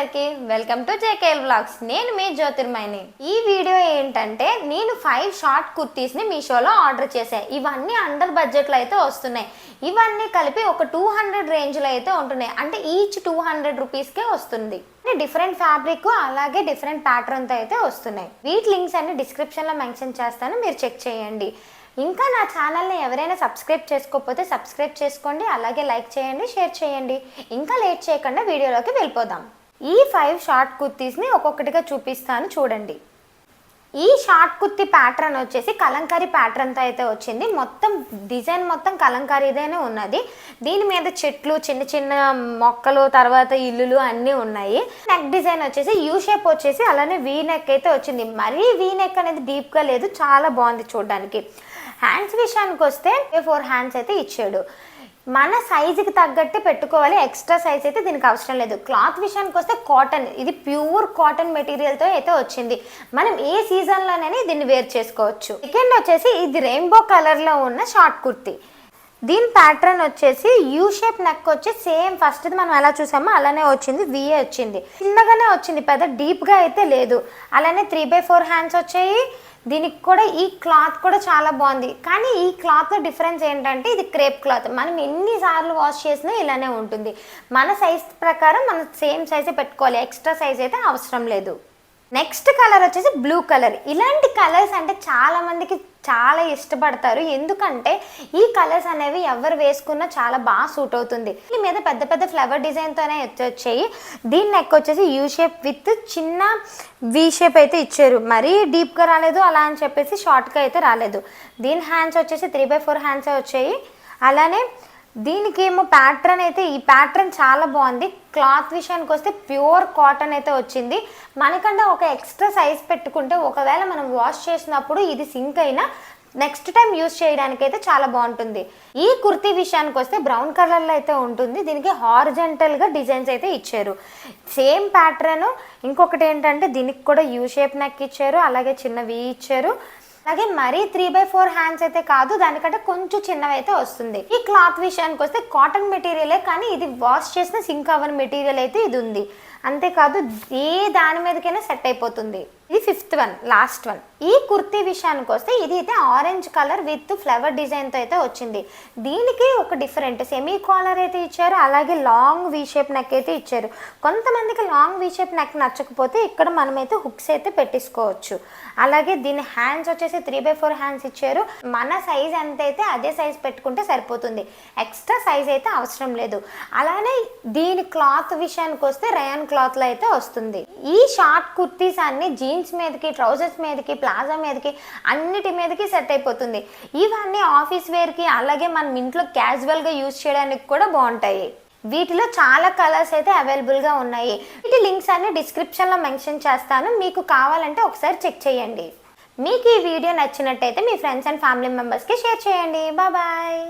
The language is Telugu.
అందరికి వెల్కమ్ టు జేకేఎల్ వ్లాగ్స్. నేను మీ జ్యోతిర్మయిని. ఈ వీడియో ఏంటంటే నేను 5 షార్ట్ కుర్తీస్ ని మీషోలో ఆర్డర్ చేశాను. ఇవన్నీ అండర్ బడ్జెట్ లో అయితే వస్తున్నాయి. ఇవన్నీ కలిపి ఒక 200 రేంజ్ లో అయితే ఉంటున్నాయి. అంటే ఈచ్ 200 రూపీస్ కే వస్తుంది. డిఫరెంట్ ఫ్యాబ్రిక్ అలాగే డిఫరెంట్ ప్యాటర్న్ తో అయితే వస్తున్నాయి. వీటి లింక్స్ అన్ని డిస్క్రిప్షన్ లో మెన్షన్ చేస్తాను, మీరు చెక్ చేయండి. ఇంకా నా ఛానల్ని ఎవరైనా సబ్స్క్రైబ్ చేసుకోకపోతే సబ్స్క్రైబ్ చేసుకోండి, అలాగే లైక్ చేయండి, షేర్ చేయండి. ఇంకా లేట్ చేయకుండా వీడియోలోకి వెళ్ళిపోదాం. ఈ 5 షార్ట్ కుర్తీస్ని ఒక్కొక్కటిగా చూపిస్తాను, చూడండి. ఈ షార్ట్ కుర్తీ ప్యాటర్న్ వచ్చేసి కలంకారీ ప్యాటర్న్తో అయితే వచ్చింది. మొత్తం డిజైన్ మొత్తం కలంకారీదేనే ఉన్నది. దీని మీద చెట్లు, చిన్న చిన్న మొక్కలు, తర్వాత ఇల్లులు అన్నీ ఉన్నాయి. నెక్ డిజైన్ వచ్చేసి యూ షేప్ వచ్చేసి అలానే వీ నెక్ అయితే వచ్చింది. మరీ వీ నెక్ అనేది డీప్గా లేదు, చాలా బాగుంది చూడడానికి. హ్యాండ్స్ విషయానికి వస్తే 4 హ్యాండ్స్ అయితే ఇచ్చాడు. మన సైజుకి తగ్గట్టు పెట్టుకోవాలి, ఎక్స్ట్రా సైజ్ అయితే దీనికి అవసరం లేదు. క్లాత్ విషయానికి వస్తే కాటన్, ఇది ప్యూర్ కాటన్ మెటీరియల్తో అయితే వచ్చింది. మనం ఏ సీజన్లోనైనా దీన్ని వేర్ చేసుకోవచ్చు. సెకండ్ వచ్చేసి ఇది రెయిన్బో కలర్లో ఉన్న షార్ట్ కుర్తీ. దీని ప్యాటర్న్ వచ్చేసి యూ షేప్ నెక్ వచ్చి సేమ్ ఫస్ట్ మనం ఎలా చూసామో అలానే వచ్చింది. విఏ వచ్చింది, చిన్నగానే వచ్చింది, పెద్ద డీప్గా అయితే లేదు. అలానే 3/4 హ్యాండ్స్ వచ్చాయి. దీనికి కూడా ఈ క్లాత్ కూడా చాలా బాగుంది. కానీ ఈ క్లాత్లో డిఫరెన్స్ ఏంటంటే ఇది క్రేప్ క్లాత్. మనం ఎన్నిసార్లు వాష్ చేసినా ఇలానే ఉంటుంది. మన సైజ్ ప్రకారం మనం సేమ్ సైజే పెట్టుకోవాలి, ఎక్స్ట్రా సైజ్ అయితే అవసరం లేదు. నెక్స్ట్ కలర్ వచ్చేసి బ్లూ కలర్. ఇలాంటి కలర్స్ అంటే చాలా మందికి చాలా ఇష్టపడతారు, ఎందుకంటే ఈ కలర్స్ అనేవి ఎవరు వేసుకున్నా చాలా బాగా సూట్ అవుతుంది. దీని మీద పెద్ద పెద్ద ఫ్లవర్ డిజైన్తోనే వచ్చాయి. దీని నెక్ వచ్చేసి యూ షేప్ విత్ చిన్న వి షేప్ అయితే ఇచ్చారు. మరీ డీప్గా రాలేదు, అలా అని చెప్పేసి షార్ట్గా అయితే రాలేదు. దీని హ్యాండ్స్ వచ్చేసి 3/4 హ్యాండ్సే వచ్చాయి. అలానే దీనికి ఏమో ప్యాటర్న్ అయితే ఈ ప్యాటర్న్ చాలా బాగుంది. క్లాత్ విషయానికి వస్తే ప్యూర్ కాటన్ అయితే వచ్చింది. మనకంటే ఒక ఎక్స్ట్రా సైజ్ పెట్టుకుంటే ఒకవేళ మనం వాష్ చేసినప్పుడు ఇది సింక్ అయినా నెక్స్ట్ టైం యూజ్ చేయడానికి అయితే చాలా బాగుంటుంది. ఈ కుర్తీ విషయానికి వస్తే బ్రౌన్ కలర్లో అయితే ఉంటుంది. దీనికి హారిజంటల్గా డిజైన్స్ అయితే ఇచ్చారు. Same pattern. ఇంకొకటి ఏంటంటే దీనికి కూడా యూ షేప్ నెక్ ఇచ్చారు, అలాగే చిన్న వి ఇచ్చారు. అలాగే మరీ 3/4 హ్యాండ్స్ అయితే కాదు, దానికంటే కొంచెం చిన్నవి అయితే వస్తుంది. ఈ క్లాత్ విషయానికి వస్తే కాటన్ మెటీరియలే, కానీ ఇది వాష్ చేసిన సింక్ అవ్వని మెటీరియల్ అయితే ఇది ఉంది. అంతేకాదు ఏ దాని మీదకైనా సెట్ అయిపోతుంది. ఇది 5th వన్, లాస్ట్ వన్. ఈ కుర్తీ విషయానికి వస్తే ఇది అయితే ఆరెంజ్ కలర్ విత్ ఫ్లవర్ డిజైన్తో అయితే వచ్చింది. దీనికి ఒక డిఫరెంట్ సెమీ కాలర్ అయితే ఇచ్చారు, అలాగే లాంగ్ వీ షేప్ నెక్ అయితే ఇచ్చారు. కొంతమందికి లాంగ్ వీ షేప్ నెక్ నచ్చకపోతే ఇక్కడ మనమైతే హుక్స్ అయితే పెట్టించుకోవచ్చు. అలాగే దీని హ్యాండ్స్ వచ్చేసి 3/4 హ్యాండ్స్ ఇచ్చారు. మన సైజ్ ఎంత అయితే అదే సైజ్ పెట్టుకుంటే సరిపోతుంది, ఎక్స్ట్రా సైజ్ అయితే అవసరం లేదు. అలానే దీని క్లాత్ విషయానికి వస్తే రయాన్ క్లాత్లో అయితే వస్తుంది. ఈ షార్ట్ కుర్తీస్ అన్ని జీన్స్ మీదకి, ట్రౌజర్స్ మీదకి, ప్లాజా మీదకి, అన్నిటి మీదకి సెట్ అయిపోతుంది. ఇవన్నీ ఆఫీస్ వేర్కి, అలాగే మనం ఇంట్లో క్యాజువల్గా యూజ్ చేయడానికి కూడా బాగుంటాయి. వీటిలో చాలా కలర్స్ అయితే అవైలబుల్గా ఉన్నాయి. వీటి లింక్స్ అన్ని డిస్క్రిప్షన్లో మెన్షన్ చేస్తాను, మీకు కావాలంటే ఒకసారి చెక్ చేయండి. మీకు ఈ వీడియో నచ్చినట్టయితే మీ ఫ్రెండ్స్ అండ్ ఫ్యామిలీ మెంబర్స్కి షేర్ చేయండి. బాయ్.